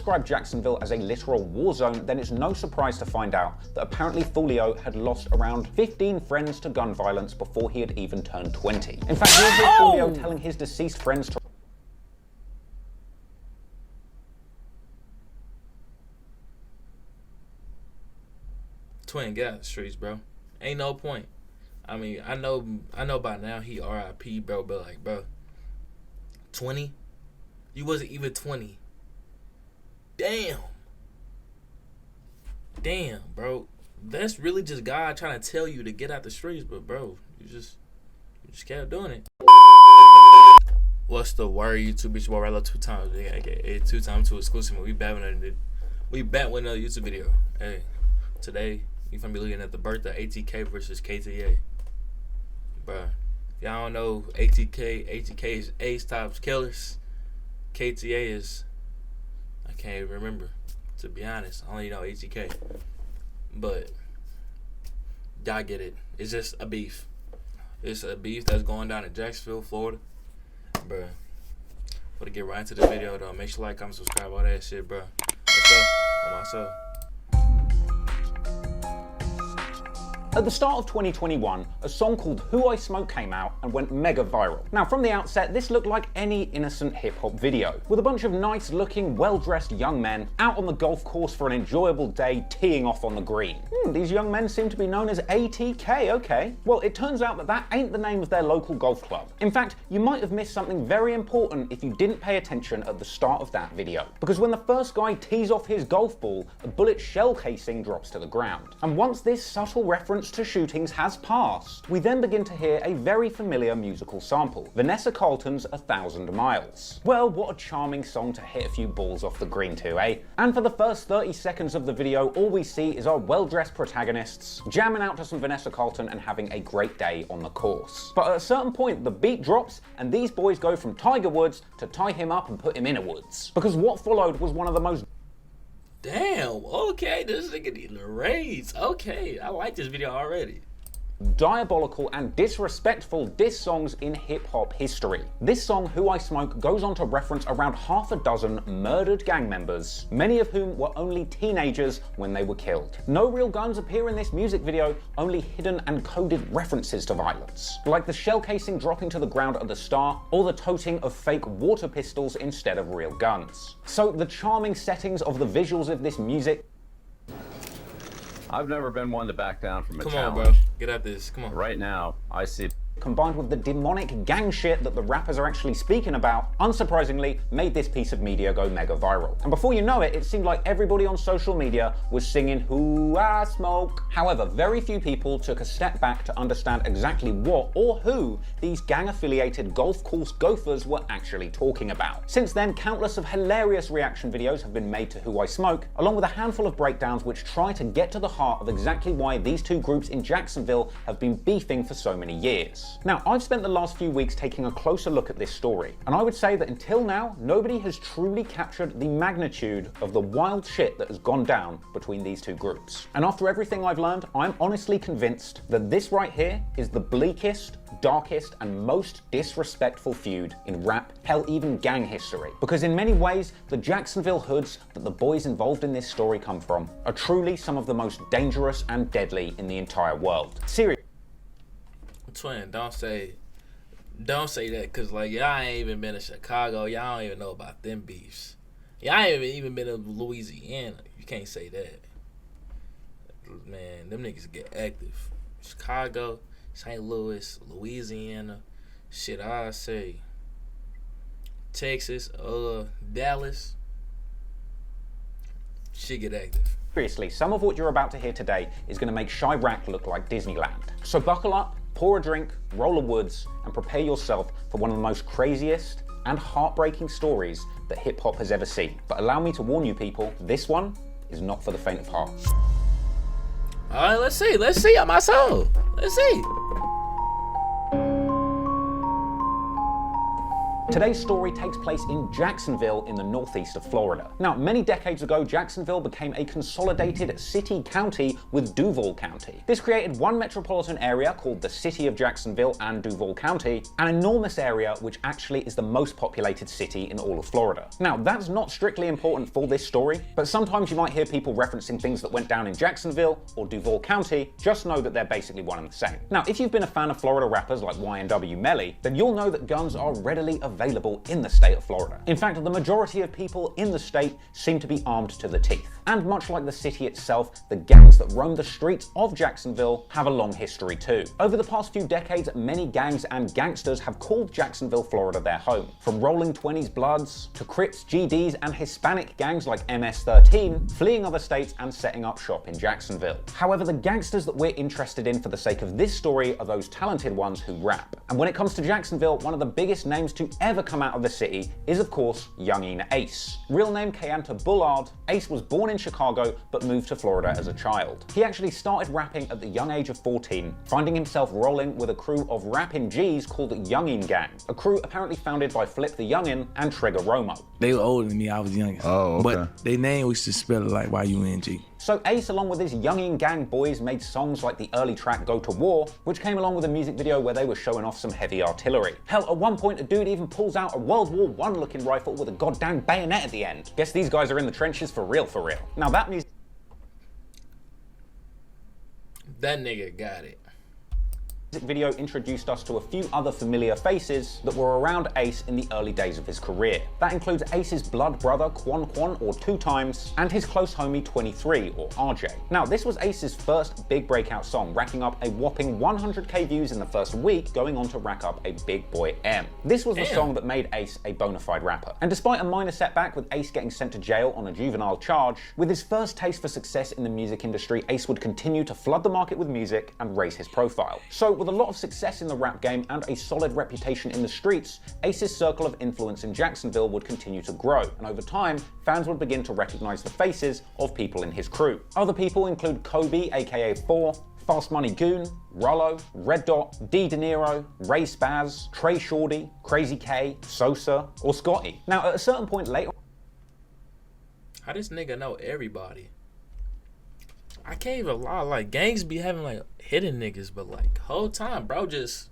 described Jacksonville as a literal war zone, then it's no surprise to find out that apparently Thulio had lost around 15 friends to gun violence before he had even turned 20. In fact, here's Thulio telling his deceased friends to Twin, get out the streets, bro. Ain't no point. I mean, I know by now he R.I.P., bro, but like, bro, 20? You wasn't even 20. Damn, bro. That's really just God trying to tell you to get out the streets, but bro, you just kept doing it. What's the word, YouTube? Bitch, boy, I love 2 times. Yeah, 2 times 2 exclusive. We back with another YouTube video. Hey, today you gonna be looking at the birth of ATK versus KTA. Bruh, y'all don't know ATK is Ace Tops Killers. KTA is, I can't even remember, to be honest. I only know ATK. But y'all get it. It's just a beef. It's a beef that's going down in Jacksonville, Florida. Bruh, to get right into the video though, make sure you like, comment, subscribe, all that shit, bruh. What's up? On myself. At the start of 2021, a song called Who I Smoke came out and went mega viral. Now, from the outset, this looked like any innocent hip-hop video, with a bunch of nice-looking, well-dressed young men out on the golf course for an enjoyable day teeing off on the green. These young men seem to be known as ATK, okay. Well, it turns out that that ain't the name of their local golf club. In fact, you might have missed something very important if you didn't pay attention at the start of that video. Because when the first guy tees off his golf ball, a bullet shell casing drops to the ground. And once this subtle reference to shootings has passed, we then begin to hear a very familiar musical sample, Vanessa Carlton's 1,000 Miles. Well, what a charming song to hit a few balls off the green to, eh? And for the first 30 seconds of the video, all we see is our well-dressed protagonists jamming out to some Vanessa Carlton and having a great day on the course. But at a certain point, the beat drops and these boys go from Tiger Woods to tie him up and put him in a woods. Because what followed was one of the most Damn, okay, this nigga need to raise. Okay, I like this video already. diabolical and disrespectful diss songs in hip-hop history. This song, Who I Smoke, goes on to reference around half a dozen murdered gang members, many of whom were only teenagers when they were killed. No real guns appear in this music video, only hidden and coded references to violence, like the shell casing dropping to the ground at the start, or the toting of fake water pistols instead of real guns. So the charming settings of the visuals of this music. I've never been one to back down from a challenge. Come on, bro. Get at this. Come on. Right now, I see combined with the demonic gang shit that the rappers are actually speaking about, unsurprisingly, made this piece of media go mega viral. And before you know it, it seemed like everybody on social media was singing Who I Smoke. However, very few people took a step back to understand exactly what or who these gang-affiliated golf course gophers were actually talking about. Since then, countless of hilarious reaction videos have been made to Who I Smoke, along with a handful of breakdowns which try to get to the heart of exactly why these two groups in Jacksonville have been beefing for so many years. Now, I've spent the last few weeks taking a closer look at this story, and I would say that until now, nobody has truly captured the magnitude of the wild shit that has gone down between these two groups. And after everything I've learned, I'm honestly convinced that this right here is the bleakest, darkest, and most disrespectful feud in rap, hell, even gang history. Because in many ways, the Jacksonville hoods that the boys involved in this story come from are truly some of the most dangerous and deadly in the entire world. Seriously. Twin, don't say that, cause like y'all ain't even been to Chicago. Y'all don't even know about them beefs. Y'all ain't even been to Louisiana. You can't say that. Man, them niggas get active. Chicago, St. Louis, Louisiana, shit, I say Texas, Dallas, shit get active. Seriously, some of what you're about to hear today is going to make Chirac look like Disneyland. So buckle up, pour a drink, roll a woods, and prepare yourself for one of the most craziest and heartbreaking stories that hip-hop has ever seen. But allow me to warn you people, this one is not for the faint of heart. All right, let's see on my soul. Let's see. Today's story takes place in Jacksonville in the northeast of Florida. Now, many decades ago, Jacksonville became a consolidated city-county with Duval County. This created one metropolitan area called the City of Jacksonville and Duval County, an enormous area which actually is the most populated city in all of Florida. Now, that's not strictly important for this story, but sometimes you might hear people referencing things that went down in Jacksonville or Duval County. Just know that they're basically one and the same. Now, if you've been a fan of Florida rappers like YNW Melly, then you'll know that guns are readily available in the state of Florida. In fact, the majority of people in the state seem to be armed to the teeth. And much like the city itself, the gangs that roam the streets of Jacksonville have a long history too. Over the past few decades, many gangs and gangsters have called Jacksonville, Florida their home. From Rolling 20s Bloods to Crips, GDs, and Hispanic gangs like MS-13 fleeing other states and setting up shop in Jacksonville. However, the gangsters that we're interested in for the sake of this story are those talented ones who rap. And when it comes to Jacksonville, one of the biggest names to ever come out of the city is, of course, Youngin Ace. Real name Kayanta Bullard, Ace was born in Chicago but moved to Florida as a child. He actually started rapping at the young age of 14, finding himself rolling with a crew of rapping G's called Youngin Gang, a crew apparently founded by Flip the Youngin and Trigger Romo. They were older than me, I was younger. Oh, okay. But their name was just spelled like Y-U-N-G. So Ace, along with his Youngin Gang boys, made songs like the early track Go to War, which came along with a music video where they were showing off some heavy artillery. Hell, at one point a dude even pulls out a World War I looking rifle with a goddamn bayonet at the end. Guess these guys are in the trenches for real, for real. Now that music nigga got it. video introduced us to a few other familiar faces that were around Ace in the early days of his career. That includes Ace's blood brother Quan Quan, or 2 Times, and his close homie 23, or RJ. Now, this was Ace's first big breakout song, racking up a whopping 100k views in the first week, going on to rack up a Big Boy M. This was the song that made Ace a bona fide rapper. And despite a minor setback with Ace getting sent to jail on a juvenile charge, with his first taste for success in the music industry, Ace would continue to flood the market with music and raise his profile. So with a lot of success in the rap game and a solid reputation in the streets, Ace's circle of influence in Jacksonville would continue to grow, and over time, fans would begin to recognize the faces of people in his crew. Other people include Kobe, aka 4, Fast Money Goon, Rollo, Red Dot, D De Niro, Ray Spaz, Trey Shorty, Crazy K, Sosa, or Scotty. Now, at a certain point later, how this nigga know everybody? I can't even lie, like, gangs be having, like, hidden niggas, but, like, whole time, bro, just,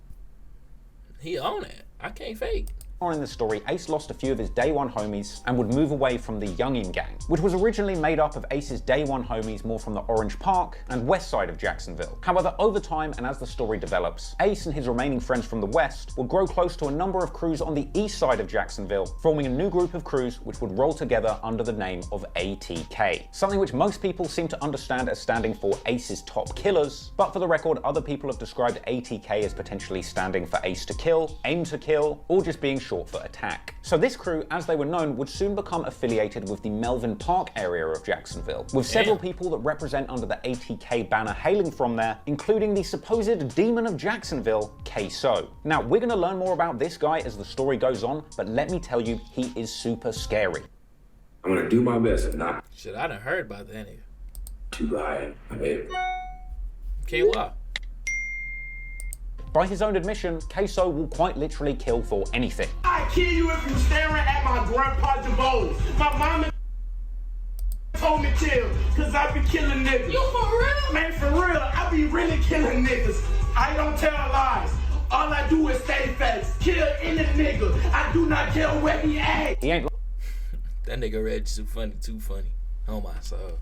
he on it. I can't fake. in the story, Ace lost a few of his day one homies and would move away from the Youngin Gang, which was originally made up of Ace's day one homies more from the Orange Park and west side of Jacksonville. However, over time and as the story develops, Ace and his remaining friends from the west would grow close to a number of crews on the east side of Jacksonville, forming a new group of crews which would roll together under the name of ATK, something which most people seem to understand as standing for Ace's Top Killers, but for the record, other people have described ATK as potentially standing for Ace to Kill, Aim to Kill, or just being short for attack. So this crew, as they were known, would soon become affiliated with the Melvin Park area of Jacksonville, with several people that represent under the ATK banner hailing from there, including the supposed demon of Jacksonville, K-So. Now, we're going to learn more about this guy as the story goes on, but let me tell you, he is super scary. I'm going to do my best and not Shit, I done heard about that nigga. too high. I mean, Can't lie. By his own admission, K-So will quite literally kill for anything. I kill you if you staring at my grandpa's bowls. My mama told me chill, cause I be killing niggas. You for real? Man, for real, I be really killing niggas. I don't tell lies. All I do is stay facts. Kill any nigga. I do not care where he at. He ain't That nigga Reg too funny. Oh my soul.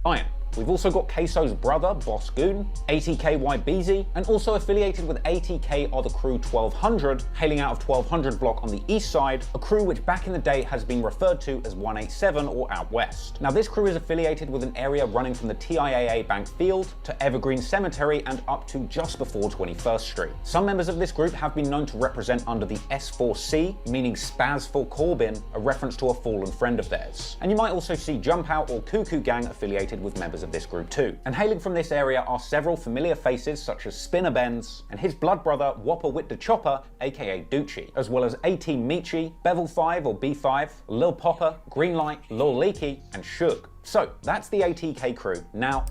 lying. We've also got K-So's brother, Boss Goon, ATK YBZ, and also affiliated with ATK are the crew 1200, hailing out of 1200 block on the east side, a crew which back in the day has been referred to as 187 or Out West. Now this crew is affiliated with an area running from the TIAA Bank Field to Evergreen Cemetery and up to just before 21st Street. Some members of this group have been known to represent under the S4C, meaning Spaz for Corbin, a reference to a fallen friend of theirs. And you might also see Jump Out or Cuckoo Gang affiliated with members of this group too. And hailing from this area are several familiar faces such as Spinner Benz and his blood brother Whopper Wit the Chopper, aka Ducci, as well as A-Team Michi, Bevel 5 or B5, Lil Popper, Greenlight, Lil Leaky, and Suge. So that's the ATK crew. Now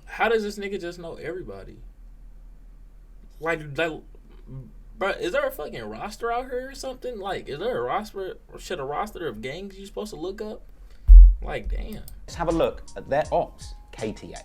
How does this nigga just know everybody? Like Bro, is there a fucking roster out here or something? Like, is there a roster of gangs you supposed to look up? Like, damn. Let's have a look at their ops, KTA.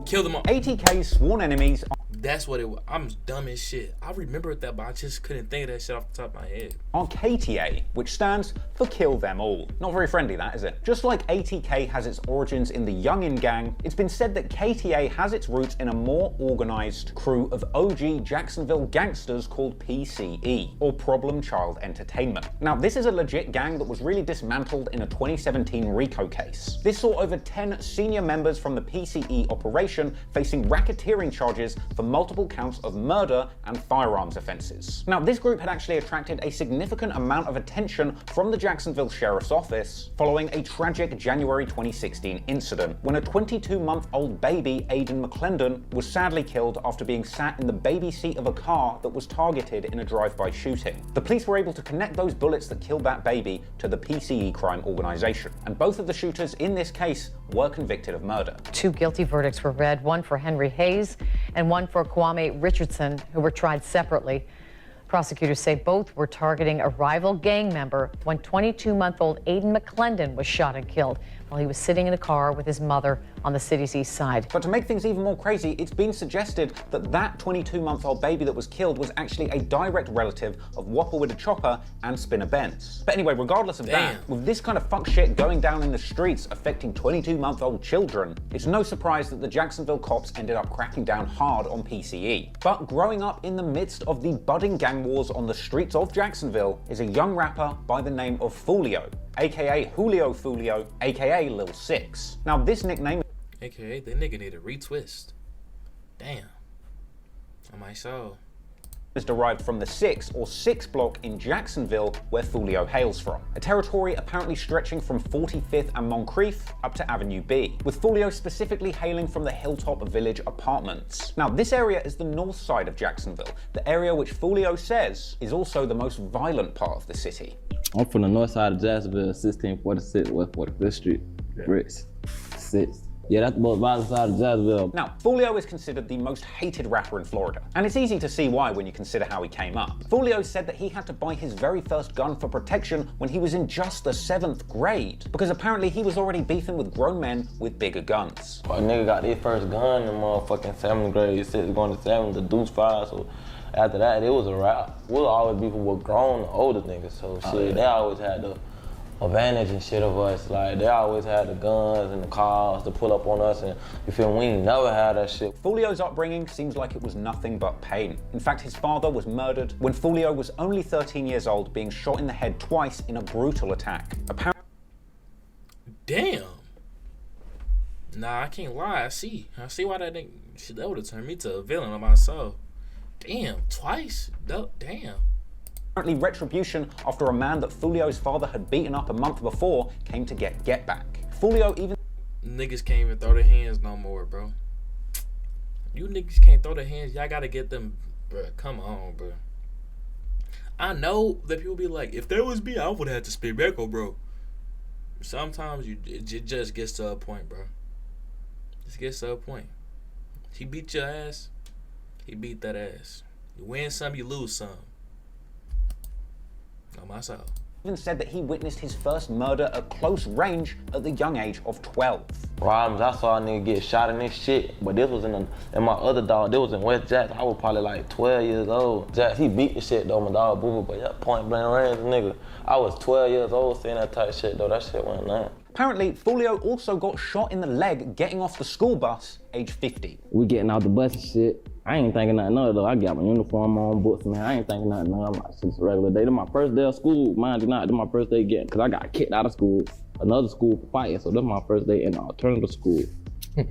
Kill them all. ATK's sworn enemies That's what it was. I'm dumb as shit. I remembered that, but I just couldn't think of that shit off the top of my head. are KTA, which stands for Kill Them All. Not very friendly, that, is it? Just like ATK has its origins in the Youngin gang, it's been said that KTA has its roots in a more organized crew of OG Jacksonville gangsters called PCE, or Problem Child Entertainment. Now, this is a legit gang that was really dismantled in a 2017 RICO case. This saw over 10 senior members from the PCE operation facing racketeering charges for multiple counts of murder and firearms offenses. Now, this group had actually attracted a significant amount of attention from the Jacksonville Sheriff's Office following a tragic January 2016 incident when a 22-month-old baby, Aiden McClendon, was sadly killed after being sat in the baby seat of a car that was targeted in a drive-by shooting. The police were able to connect those bullets that killed that baby to the PCE crime organization, and both of the shooters in this case were convicted of murder. 2 guilty verdicts were read, one for Henry Hayes and one for Kwame Richardson, who were tried separately. Prosecutors say both were targeting a rival gang member when 22-month-old Aiden McClendon was shot and killed while he was sitting in a car with his mother on the city's east side. But to make things even more crazy, it's been suggested that that 22-month-old baby that was killed was actually a direct relative of Whopper with a Chopper and Spinner Benz. But anyway, regardless of that, with this kind of fuck shit going down in the streets affecting 22-month-old children, it's no surprise that the Jacksonville cops ended up cracking down hard on PCE. But growing up in the midst of the budding gang wars on the streets of Jacksonville is a young rapper by the name of Foolio, aka Julio Foolio, aka Lil Six. Now, this nickname AKA, that nigga need a retwist. Damn. On my soul. is derived from the 6 or 6 block in Jacksonville, where Foolio hails from. A territory apparently stretching from 45th and Moncrief up to Avenue B, with Foolio specifically hailing from the Hilltop Village apartments. Now, this area is the north side of Jacksonville, the area which Foolio says is also the most violent part of the city. I'm from the north side of Jacksonville, 1646 West 45th Street, Bricks, 6. Yeah, that's the most violent side of Jacksonville. Now, Foolio is considered the most hated rapper in Florida, and it's easy to see why when you consider how he came up. Foolio said that he had to buy his very first gun for protection when he was in just the 7th grade, because apparently he was already beefing with grown men with bigger guns. A nigga got his first gun in motherfucking 7th grade, 6 going to 7, the Deuce 5, so after that, it was a wrap. We'll always be with grown, older niggas, so shit, they always had the advantage and shit of us. Like, they always had the guns and the cars to pull up on us, and you feel me? We ain't never had that shit. Foolio's upbringing seems like it was nothing but pain. In fact, his father was murdered when Foolio was only 13 years old, being shot in the head twice in a brutal attack. Damn. Nah, I can't lie. I see why that nigga, shit, that would have turned me to a villain on my soul. Damn, twice? Damn. Apparently, retribution after a man that Foolio's father had beaten up a month before came to get back. Foolio even... Niggas can't even throw their hands no more, bro. You niggas can't throw their hands. Y'all gotta get them, bro. Come on, bro. I know that people be like, if that was me, I would have to spit back on, bro. Sometimes it just gets to a point, bro. Just gets to a point. He beat your ass. He beat that ass. You win some, you lose some. On my side. Even said that he witnessed his first murder at close range at the young age of 12. Problems, I saw a nigga get shot in this shit, but this was in my other dog, this was in West Jackson. I was probably like 12 years old. Jack, he beat the shit though, my dog Boo Boo, but yeah, point blank range, nigga. I was 12 years old seeing that type shit though, that shit went nuts. Apparently, Foolio also got shot in the leg getting off the school bus, age 50. We getting out the bus and shit. I ain't thinking nothing of it though. I got my uniform on, books, man. I ain't thinking nothing of it. I'm like, it's a regular day. This my first day of school. Mind you not, this my first day getting, cause I got kicked out of school, another school for fighting. So this my first day in the alternative school.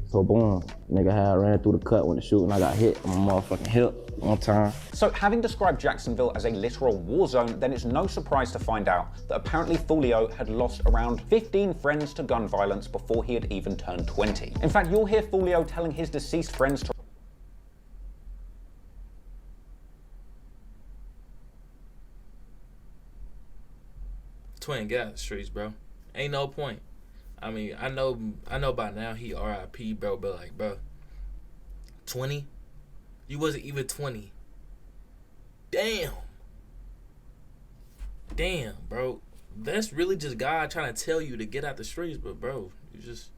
So boom, nigga ran through the cut when the shooting. I got hit on my motherfucking hip one time. So having described Jacksonville as a literal war zone, then it's no surprise to find out that apparently Foolio had lost around 15 friends to gun violence before he had even turned 20. In fact, you'll hear Foolio telling his deceased friends to Twin, get out the streets, bro. Ain't no point. I mean, I know by now he RIP, bro, but like, bro, 20, You wasn't even 20. Damn, bro. That's really just God trying to tell you to get out the streets, but bro, you just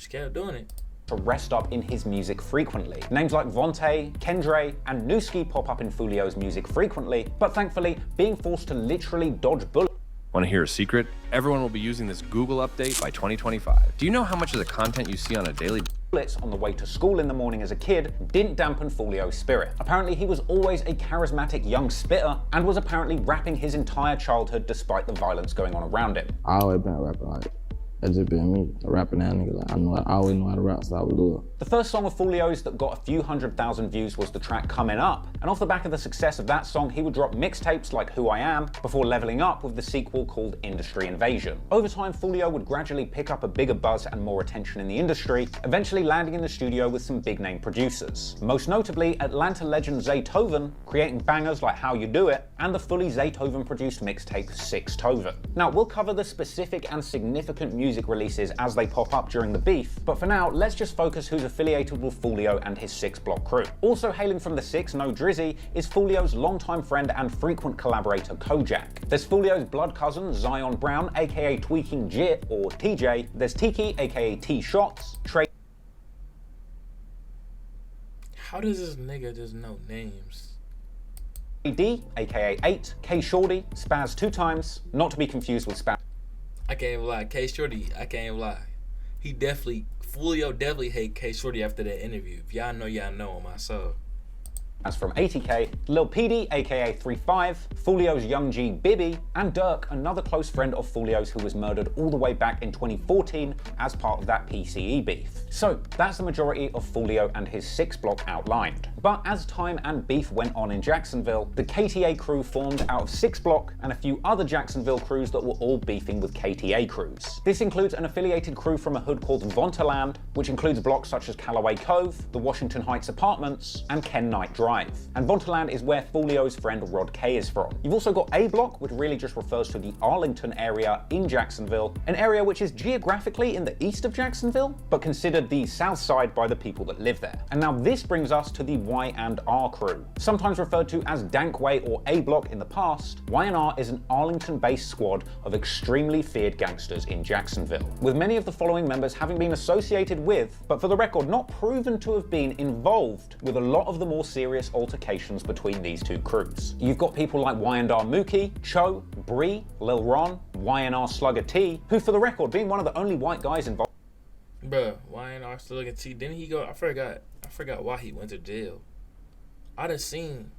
kept doing it. To rest up in his music frequently. Names like Vontae, Kendre, and Newski pop up in Foolio's music frequently, but thankfully, being forced to literally dodge bullets. Want to hear a secret? Everyone will be using this Google update by 2025. Do you know how much of the content you see on a daily on the way to school in the morning as a kid didn't dampen Foolio's spirit? Apparently he was always a charismatic young spitter and was apparently rapping his entire childhood despite the violence going on around him. I always been a rapper, like, that's just been me, a rapping that nigga. Like, I always know how to rap, so I would do it. The first song of Foolio's that got a few 100,000 views was the track Coming Up, and off the back of the success of that song, he would drop mixtapes like Who I Am, before leveling up with the sequel called Industry Invasion. Over time, Foolio would gradually pick up a bigger buzz and more attention in the industry, eventually landing in the studio with some big-name producers. Most notably, Atlanta legend Zaytoven, creating bangers like How You Do It, and the fully Zaytoven-produced mixtape 6toven. Now, we'll cover the specific and significant music releases as they pop up during the beef, but for now, let's just focus who's affiliated with Foolio and his 6 Block crew. Also hailing from the 6, no Drizzy, is Foolio's longtime friend and frequent collaborator Kojak. There's Foolio's blood cousin Zion Brown, aka Tweaking Jit or TJ. There's Tiki, aka T-Shots, Trey. How does this nigga just know names? D, aka 8, K Shorty, Spaz 2 times, not to be confused with Spaz. I can't even lie. K Shorty, I can't even lie. Foolio definitely hate K Shorty after that interview. If y'all know him, I saw. As from 80K, Lil PD, aka 35, Foolio's Young G Bibby, and Dirk, another close friend of Foolio's who was murdered all the way back in 2014 as part of that PCE beef. So that's the majority of Foolio and his 6 Block outlined. But as time and beef went on in Jacksonville, the KTA crew formed out of 6 Block and a few other Jacksonville crews that were all beefing with KTA crews. This includes an affiliated crew from a hood called Vontaland, which includes blocks such as Callaway Cove, the Washington Heights Apartments, and Ken Knight Drive. And Vontaland is where Foolio's friend Rod K is from. You've also got A Block, which really just refers to the Arlington area in Jacksonville, an area which is geographically in the east of Jacksonville, but considered the south side by the people that live there. And now this brings us to the Y&R crew. Sometimes referred to as Dankway or A Block in the past, Y&R is an Arlington-based squad of extremely feared gangsters in Jacksonville, with many of the following members having been associated with, but for the record not proven to have been involved with a lot of the more serious altercations between these 2 crews. You've got people like Y&R Mookie, Cho, Bree, Lil Ron, Y&R Slugger T, who for the record being one of the only white guys involved. Bruh, Y&R Slugger T, didn't he go? I forgot why he went to jail. I done seen,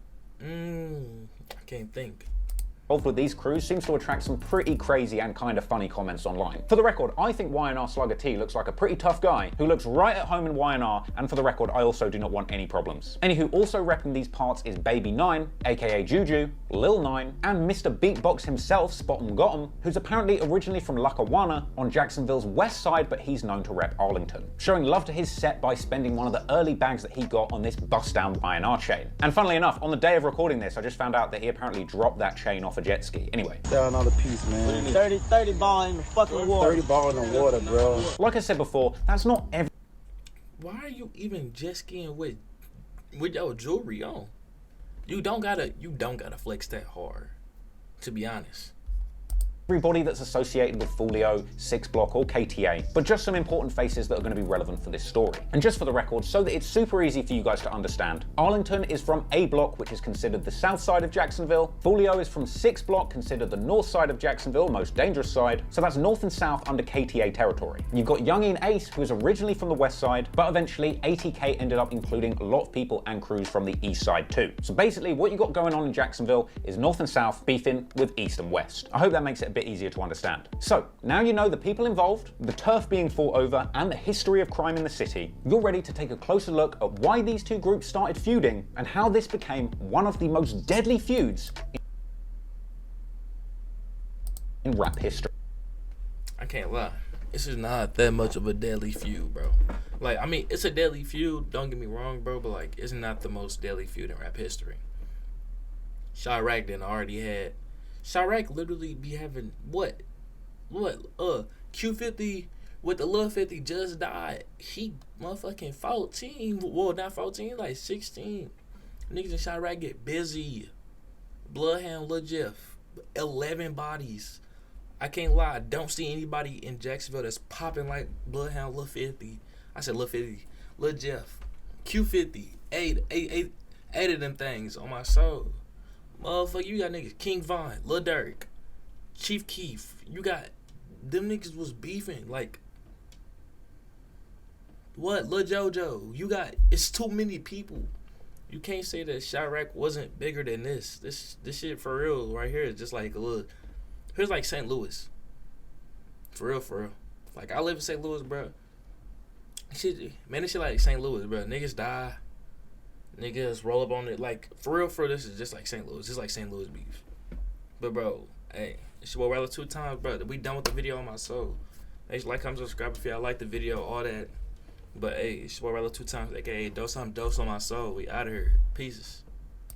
I can't think. With these crews seems to attract some pretty crazy and kind of funny comments online. For the record, I think Y&R Slugger T looks like a pretty tough guy who looks right at home in Y&R, and for the record, I also do not want any problems. Anywho, also repping these parts is Baby 9, aka Juju, Lil 9, and Mr. Beatbox himself, Spot 'em Got 'em, who's apparently originally from Lackawanna on Jacksonville's west side, but he's known to rep Arlington, showing love to his set by spending one of the early bags that he got on this bust down Y&R chain. And funnily enough, on the day of recording this, I just found out that he apparently dropped that chain off a jet ski. Anyway. Down another piece, man. 30 ball in the fucking water. 30 ball in the water, bro. Like I said before, that's not every. Why are you even jet skiing with your jewelry on? You don't gotta flex that hard, to be honest. Everybody that's associated with Foolio, 6 Block or KTA, but just some important faces that are going to be relevant for this story. And just for the record, so that it's super easy for you guys to understand, Arlington is from A Block, which is considered the south side of Jacksonville. Foolio is from 6 Block, considered the north side of Jacksonville, most dangerous side. So that's north and south under KTA territory. You've got Youngin Ace, who is originally from the west side, but eventually 80K ended up including a lot of people and crews from the east side too. So basically what you got going on in Jacksonville is north and south beefing with east and west. I hope that makes it a bit easier to understand. So now you know the people involved, the turf being fought over, and the history of crime in the city. You're ready to take a closer look at why these 2 groups started feuding and how this became one of the most deadly feuds in rap history. I can't lie. This is not that much of a deadly feud, bro. Like, I mean, it's a deadly feud, don't get me wrong, bro, but like, it's not the most deadly feud in rap history. Chirac done already had. Chirac literally be having what? Q50 With the Lil 50 just died. He motherfucking 14. Well, not 14, like 16. Niggas in Chirac get busy. Bloodhound Lil Jeff. 11 bodies. I can't lie. I don't see anybody in Jacksonville that's popping like Bloodhound Lil 50. I said Lil 50. Lil Jeff. Q50. Eight of them things on my soul. Motherfucker, you got niggas. King Von. Lil Durk. Chief Keef. You got... Them niggas was beefing. Like... What? Lil JoJo. You got... It's too many people. You can't say that Chirac wasn't bigger than this. This shit for real right here is just like a little... Here's like St. Louis. For real. Like, I live in St. Louis, bro. Shit, man, this shit like St. Louis, bro. Niggas die. Niggas roll up on it. Like, for real, this is just like St. Louis. Just like St. Louis beef. But, bro, hey, it's your boy Rella 2 times, bro. We done with the video on my soul. Hey, like, comment, subscribe if y'all like the video, all that. But, hey, it's your boy Rella 2 times, aka Dose on my soul. We out of here. Pieces.